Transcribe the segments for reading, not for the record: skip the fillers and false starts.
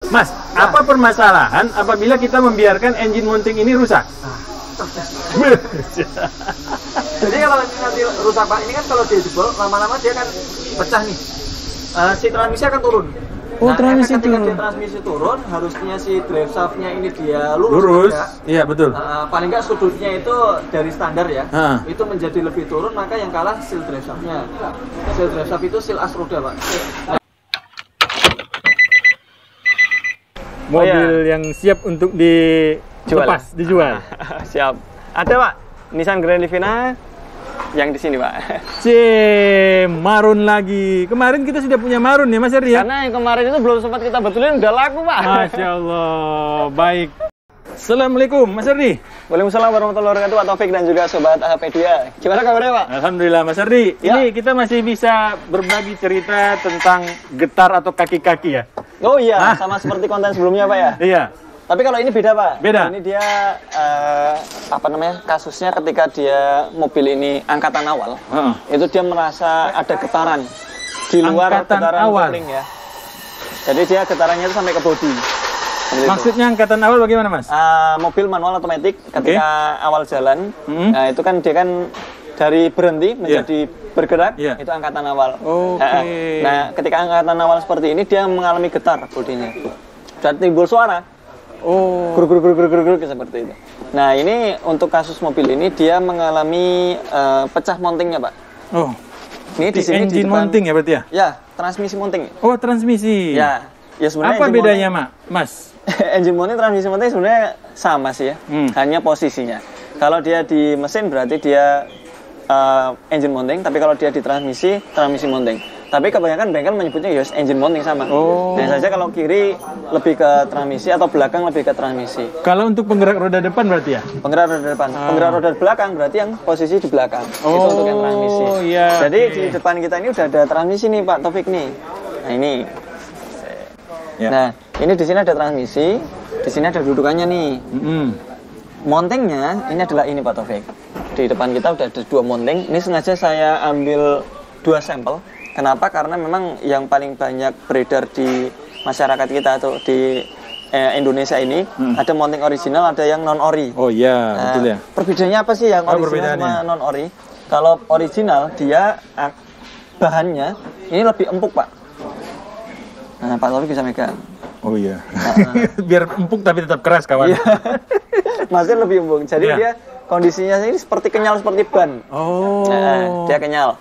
Mas, apa permasalahan apabila kita membiarkan engine mounting ini rusak? Jadi kalau nanti rusak Pak, ini kan kalau dia jebol, lama-lama dia kan pecah nih. Si transmisi akan turun. Oh, transmisi ketika turun. dia transmisi turun, harusnya si drive shaft-nya ini dia lurus. Lurus, ya. iya betul. Paling nggak sudutnya itu dari standar ya. Ha. Itu menjadi lebih turun, maka yang kalah seal drive shaft-nya. Seal drive shaft itu seal as roda Pak. Mobil yang siap untuk dilepas, dijual. Siap. Ada Pak, Nissan Grand Livina yang di sini Pak. Marun lagi. Kemarin kita sudah punya Marun ya Mas Ardi ya? Karena yang kemarin itu belum sempat kita betulin, udah laku Pak. Masya Allah, baik. Assalamualaikum Mas Ardi. Waalaikumsalam warahmatullahi wabarakatuh, Pak Taufik dan juga Sobat HP2. Gimana kabarnya Pak? Alhamdulillah Mas Ardi. Ya. Ini kita masih bisa berbagi cerita tentang getar atau kaki-kaki ya? Oh iya, sama seperti konten sebelumnya Pak ya? Iya. Tapi kalau ini beda Pak. Beda. Ini dia kasusnya ketika dia mobil ini angkatan awal, itu dia merasa ada getaran di luar Angkatan getaran awal. kopling ya. Jadi dia getarannya itu sampai ke bodi. Maksudnya angkatan awal bagaimana Mas? Mobil manual otomatis ketika awal jalan, nah itu kan dia kan dari berhenti menjadi bergerak, itu angkatan awal. Nah ketika angkatan awal seperti ini dia mengalami getar bodinya dan timbul suara. Gur seperti itu. Nah ini untuk kasus mobil ini dia mengalami pecah mountingnya Pak. Oh, ini di sini engine di depan, mounting ya berarti ya? Ya, transmisi mounting. Oh, transmisi. Ya sebenarnya apa bedanya Mas? Engine mounting, transmisi mounting sebenarnya sama sih ya, hanya posisinya. Kalau dia di mesin berarti dia engine mounting, tapi kalau dia di transmisi mounting. Tapi kebanyakan bengkel menyebutnya ya engine mounting sama. Biasanya saja kalau kiri lebih ke transmisi atau belakang lebih ke transmisi. Kalau untuk penggerak roda depan berarti ya? Penggerak roda depan. Penggerak roda belakang berarti yang posisi di belakang. Itu untuk yang transmisi. Iya. Jadi di depan kita ini udah ada transmisi nih Pak Taufik nih. Nah ini. Ya. Nah ini di sini ada transmisi, di sini ada dudukannya nih. Mountingnya ini adalah ini Pak Taufik. Di depan kita udah ada 2 mounting. Ini sengaja saya ambil 2 sampel. Kenapa? Karena memang yang paling banyak beredar di masyarakat kita atau di Indonesia ini ada mounting original, ada yang non ori. Oh iya, betul ya. Perbedaannya apa sih yang original sama non ori? Kalau original dia bahannya ini lebih empuk Pak. Nah Pak Taufik bisa megang. Oh iya. Biar empuk tapi tetap keras kawan. Maksudnya lebih empuk. Jadi dia kondisinya ini seperti kenyal seperti ban. Nah, dia kenyal.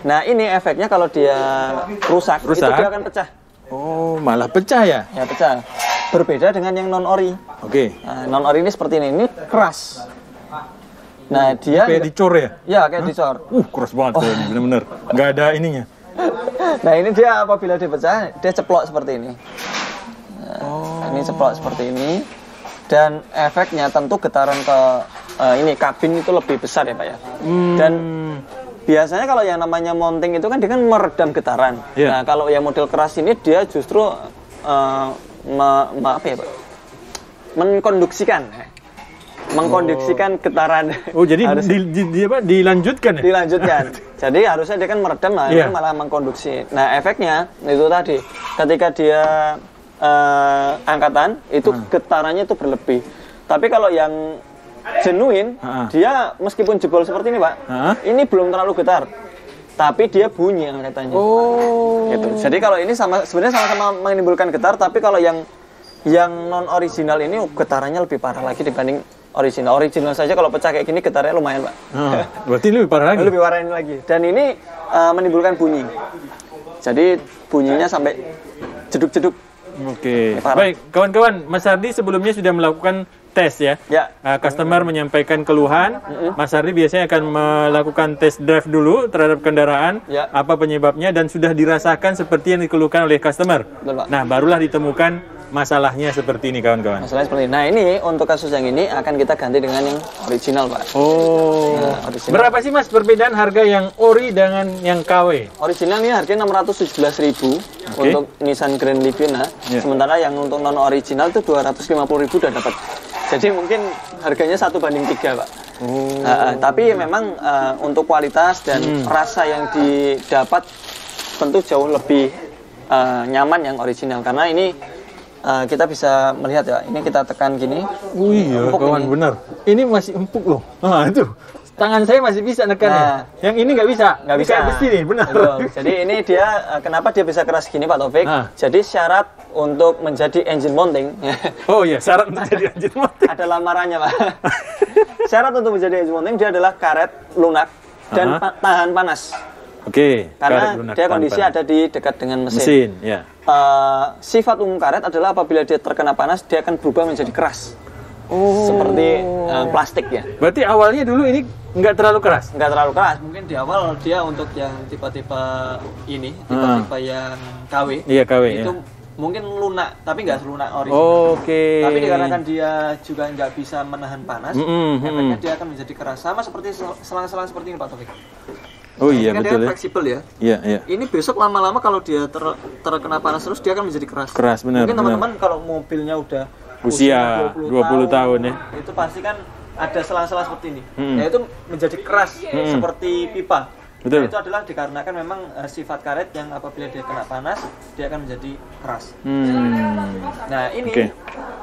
Nah ini efeknya kalau dia rusak, itu dia akan pecah. Oh malah pecah ya? Ya pecah. Berbeda dengan yang non ori. Nah, non ori ini seperti ini keras. Nah dia kayak dicor ya? Ya kayak dicor. Keras banget ini bener-bener. Nggak ada ininya. Nah ini dia apabila dia pecah, dia ceplok seperti ini. Nah, ini ceplok seperti ini. Dan efeknya tentu getaran ke ini kabin itu lebih besar ya Pak ya. Dan biasanya kalau yang namanya mounting itu kan dia kan meredam getaran. Nah kalau yang model keras ini dia justru apa ya Pak? Mengkonduksikan getaran. Oh jadi dilanjutkan ya? Dilanjutkan. Jadi harusnya dia kan meredam, malah mengkonduksi. Nah efeknya itu tadi ketika dia angkatan itu getarannya itu berlebih. Tapi kalau yang genuine, dia meskipun jebol seperti ini Pak, ini belum terlalu getar, tapi dia bunyi angkatannya. Gitu. Jadi kalau ini sebenarnya sama-sama menimbulkan getar, tapi kalau yang non original ini getarannya lebih parah lagi dibanding original. Original saja kalau pecah kayak gini getarnya lumayan Pak. Berarti lebih parah lagi? Lebih parah ini lagi. Dan ini menimbulkan bunyi. Jadi bunyinya sampai jeduk-jeduk. Baik, kawan-kawan, Mas Ardi sebelumnya sudah melakukan tes ya. Customer menyampaikan keluhan, Mas Ardi biasanya akan melakukan test drive dulu terhadap kendaraan, apa penyebabnya dan sudah dirasakan seperti yang dikeluhkan oleh customer. Nah, barulah ditemukan masalahnya seperti ini kawan-kawan. Masalahnya seperti ini. Nah ini untuk kasus yang ini akan kita ganti dengan yang original Pak. Original. Berapa sih Mas perbedaan harga yang ori dengan yang KW? Original ini harganya 617.000 untuk Nissan Grand Livina. Sementara yang untuk non original itu 250.000 udah dapat. Jadi mungkin harganya 1:3 Pak. Tapi memang untuk kualitas dan rasa yang didapat tentu jauh lebih nyaman yang original karena ini kita bisa melihat ya, ini kita tekan gini. Iya, kawan, benar. Ini masih empuk loh. Nah, itu. Tangan saya masih bisa nekan. Nah, yang ini nggak bisa. Nggak bisa. Mesti nih, benar. Jadi ini dia, kenapa dia bisa keras gini Pak Taufik? Jadi syarat untuk menjadi engine mounting. Oh iya, syarat untuk menjadi engine mounting. Ada lamarannya Pak. Syarat untuk menjadi engine mounting dia adalah karet lunak dan tahan panas. Oke. Karena dia kondisi ada di dekat dengan mesin. Ya. Sifat umum karet adalah apabila dia terkena panas, dia akan berubah menjadi keras. Seperti plastik ya. Berarti awalnya dulu ini nggak terlalu keras? Nggak terlalu keras. Mungkin di awal dia untuk yang tipe-tipe ini, tipe-tipe yang KW. Iya, KW itu mungkin lunak, tapi nggak selunak original. Oke. Tapi dikarenakan dia juga nggak bisa menahan panas, efeknya dia akan menjadi keras. Sama seperti selang-selang seperti ini Pak Taufik. Oh iya, betul dia fleksibel ya. Iya, iya. Ini besok lama-lama kalau dia terkena panas terus dia akan menjadi keras. Keras, benar. Mungkin teman-teman kalau mobilnya udah usia 20 tahun ya. Itu pasti kan ada selang-selang seperti ini. Yaitu menjadi keras seperti pipa. Betul. Nah, itu adalah dikarenakan memang sifat karet yang apabila dia kena panas dia akan menjadi keras. Nah, ini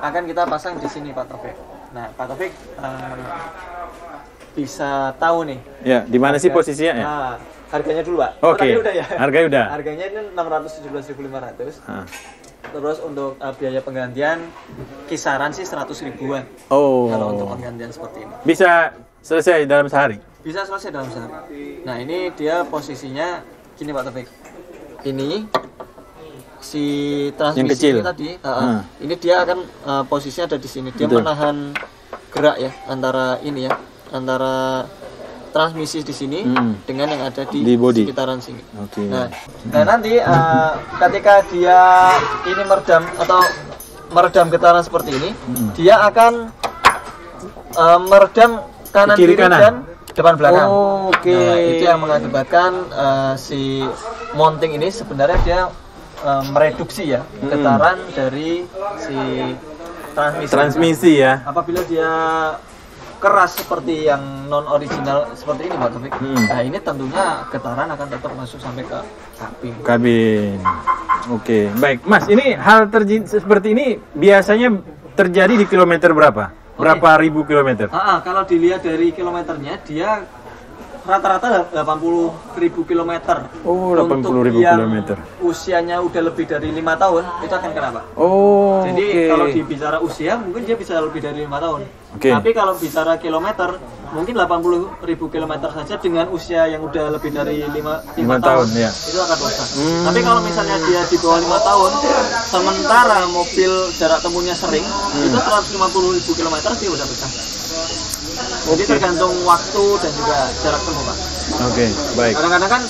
akan kita pasang di sini Pak Taufik. Nah, Pak Taufik bisa tahu nih. Ya, di mana sih posisinya ya? Harganya dulu, Pak. Oke. Udah ya. Harganya udah. Harganya ini 617.500. Terus untuk biaya penggantian kisaran sih 100 ribuan. Kalau untuk penggantian seperti ini. Bisa selesai dalam sehari? Bisa selesai dalam sehari. Nah, ini dia posisinya gini Pak Taufik. Ini si transmisi ini tadi, ini dia akan posisinya ada di sini. Dia menahan gerak ya antara ini ya, antara transmisi di sini dengan yang ada di sekitaran sini. Nah, nanti ketika dia ini meredam getaran seperti ini, dia akan meredam kanan kiri dan depan belakang. Nah, itu yang mengakibatkan si mounting ini sebenarnya dia mereduksi ya getaran dari si transmisi ya. Apabila dia keras seperti yang non original seperti ini Pak Taufik. Nah, ini tentunya getaran akan tetap masuk sampai ke kabin. Oke, baik Mas, ini hal seperti ini biasanya terjadi di kilometer berapa? Berapa ribu kilometer? Kalau dilihat dari kilometernya dia rata-rata 80.000 kilometer. 80.000 kilometer. Usianya udah lebih dari 5 tahun, itu akan kena Pak. Jadi kalau dibicara usia, mungkin dia bisa lebih dari 5 tahun. Tapi kalau bicara kilometer, mungkin 80.000 kilometer saja dengan usia yang udah lebih dari 5 tahun ya. Itu akan rusak. Tapi kalau misalnya dia di bawah 5 tahun, sementara mobil jarak tempuhnya sering, itu 150.000 kilometer dia udah pecah. Jadi tergantung waktu dan juga jarak tempuh Pak. Baik. Kadang-kadang kan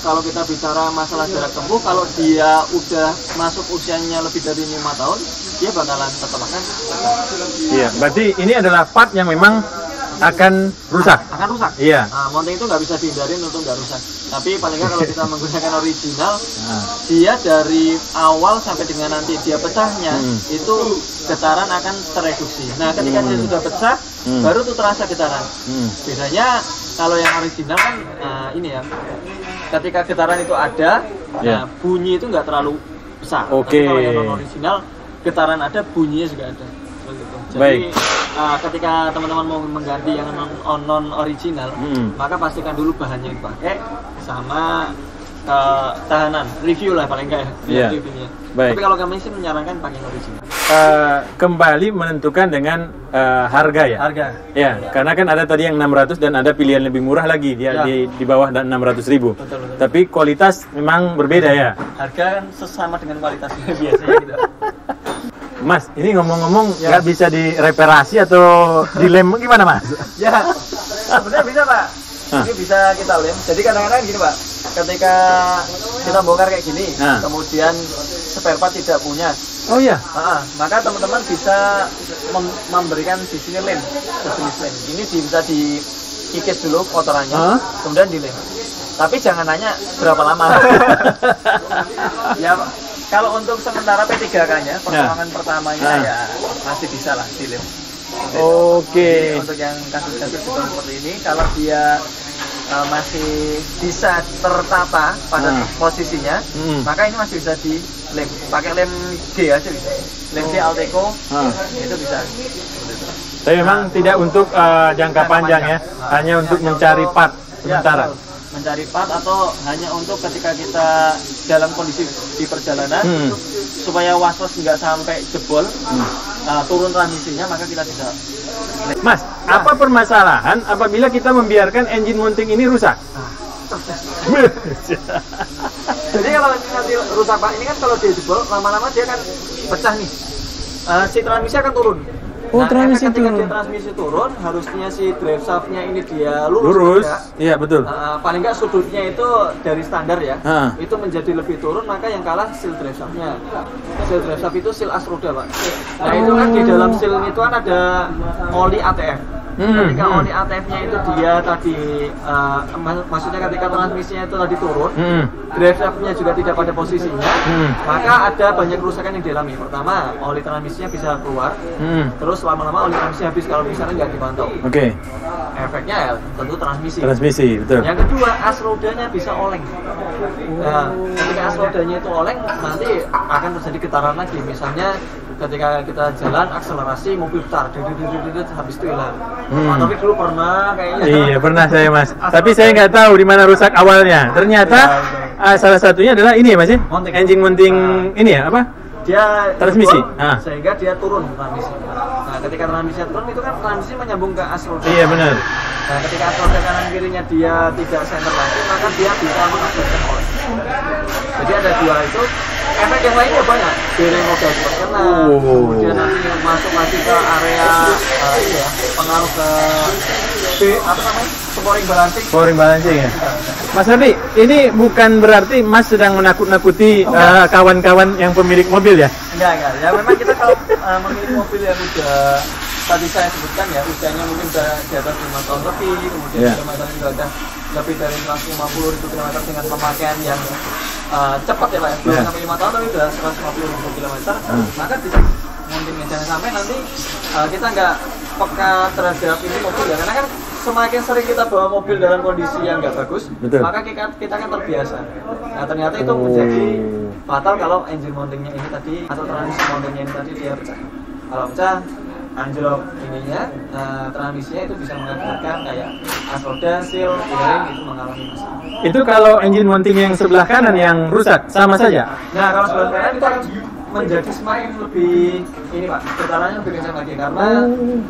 kalau kita bicara masalah jarak tempuh, kalau dia udah masuk usianya lebih dari 5 tahun, dia bakalan tetap akan. Iya, berarti ini adalah part yang memang akan rusak. Akan rusak. Iya. Mounting itu nggak bisa dihindarin untuk nggak rusak. Tapi paling nggak kalau kita menggunakan original, dia dari awal sampai dengan nanti dia pecahnya, itu getaran akan tereduksi. Nah, ketika dia sudah pecah, baru tuh terasa getaran. Bedanya kalau yang original kan ini ya, ketika getaran itu ada, bunyi itu nggak terlalu besar. Tapi kalau yang non original, getaran ada, bunyinya juga ada. Jadi ketika teman-teman mau mengganti yang non original, maka pastikan dulu bahannya yang dipakai sama tahanan, review lah paling enggak ya reviewnya. Tapi kalau kami sih menyarankan pakai original. Kembali menentukan dengan harga ya. Harga. Ya, karena kan ada tadi yang 600 dan ada pilihan lebih murah lagi dia di bawah dan 600.000. Betul. Tapi kualitas memang berbeda ya. Harga kan sesama dengan kualitasnya biasanya gitu. Mas, ini ngomong-ngomong nggak bisa direparasi atau dilem gimana Mas? Ya, sebenarnya bisa Pak. Ini bisa kita lem. Jadi kadang-kadang gini Pak, ketika kita bongkar kayak gini, kemudian spare part tidak punya. Oh iya. Maka teman-teman bisa memberikan di sini lem, sejenis lem. Ini bisa dikikis dulu kotorannya, kemudian dilem. Tapi jangan nanya berapa lama. Ya Pak. Kalau untuk sementara P3K-nya, pertolongan pertamanya ya masih bisa lah dilem. Jadi, untuk yang kasus-kasus seperti ini, kalau dia masih bisa tertata pada posisinya, maka ini masih bisa lem, pakai lem G aja bisa. Lem G Alteco itu bisa. Tapi memang tidak untuk jangka panjang ya, hanya untuk mencari part sementara. Ya, mencari part atau hanya untuk ketika kita dalam kondisi di perjalanan supaya was-was nggak sampai jebol, turun transmisinya, maka kita bisa. Mas, apa permasalahan apabila kita membiarkan engine mounting ini rusak? Jadi kalau nanti rusak Pak, ini kan kalau dia jebol, lama-lama dia kan pecah nih. Si transmisi akan turun. Oh, transmisi ketika turun. dia transmisi turun, harusnya si drive shaft-nya ini dia lurus. Lurus. Iya, betul. Paling nggak sudutnya itu dari standar ya. Itu menjadi lebih turun, maka yang kalah seal drive shaft-nya. Seal drive shaft itu seal as roda, Pak. Nah, itu kan di dalam seal itu kan ada oli ATF. Ketika oli ATF-nya itu dia tadi maksudnya ketika transmisinya itu tadi turun, drive shaft-nya juga tidak pada posisinya, maka ada banyak kerusakan yang dialami. Pertama, oli transmisinya bisa keluar, terus lama-lama oli transmisi habis kalau misalnya nggak dipantau. Oke. Efeknya ya tentu transmisi. Transmisi, betul. Yang kedua, as rodanya bisa oleng. Nah, ketika as rodanya itu oleng, nanti akan terjadi getaran lagi. Misalnya ketika kita jalan akselerasi mobil putar, habis itu hilang. Tapi dulu pernah kayaknya. Iya, pernah saya Mas. Tapi saya nggak tahu di mana rusak awalnya. Ternyata salah satunya adalah ini ya Mas ya? Engine mounting ini ya apa? Dia transmisi. Sehingga dia turun transmisi. Nah, ketika transmisi turun itu kan transmisi menyambung ke as roda. Iya, benar. Nah, ketika as roda kanan kirinya dia tidak center lagi, maka dia bisa mengakibatkan oleng. Jadi ada dua itu. Efek yang lainnya banyak. Bearing roda cepat kena. Kemudian nanti masuk lagi ke area ini ya, pengaruh ke apa namanya? Sporing balancing. Sporing balancing ya. Mas Ardi, ini bukan berarti Mas sedang menakut-nakuti kawan-kawan yang pemilik mobil ya? Enggak. Ya memang kita kalau memiliki mobil yang udah tadi saya sebutkan ya, usianya mungkin sudah di atas 5 tahun lebih, kemudian kilometernya juga ada lebih dari 150.000 km dengan pemakaian yang cepat ya Pak ya, belum sampai 5 tahun tapi sudah 150.000 km, maka bisa mountingnya. Jangan sampai nanti kita nggak peka terhadap ini mobil ya, karena kan semakin sering kita bawa mobil dalam kondisi yang nggak bagus, maka kita kan terbiasa. Nah ternyata itu menjadi fatal kalau engine mountingnya ini tadi atau transmisi mountingnya ini tadi dia pecah. Kalau pecah, anjlok ininya, transmisinya itu bisa mengakibatkan kayak as roda, seal, bearing itu mengalami masalah. Itu kalau engine mounting yang sebelah kanan yang rusak sama saja? Nah kalau sebelah kanan itu akan menjadi semakin lebih ini Pak, getarannya lebih kencang lagi karena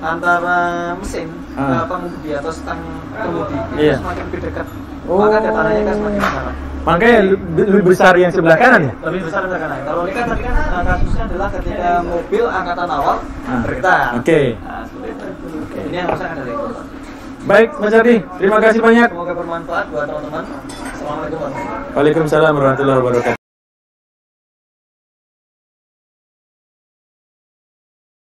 antara mesin pengemudi atau stang kemudi itu semakin lebih dekat, maka getarannya akan semakin besar. Makanya lebih besar yang sebelah kanan ya? Lebih besar sebelah kanan. Kalau ini kan tadi kan kasusnya adalah ketika mobil angkatan awal bergetar. Oke. Nah, seperti itu. Ini yang rusak ada di kota. Baik, Mas Ardi, terima kasih banyak. Semoga bermanfaat buat teman-teman. Assalamualaikum warahmatullahi wabarakatuh. Waalaikumsalam warahmatullahi wabarakatuh.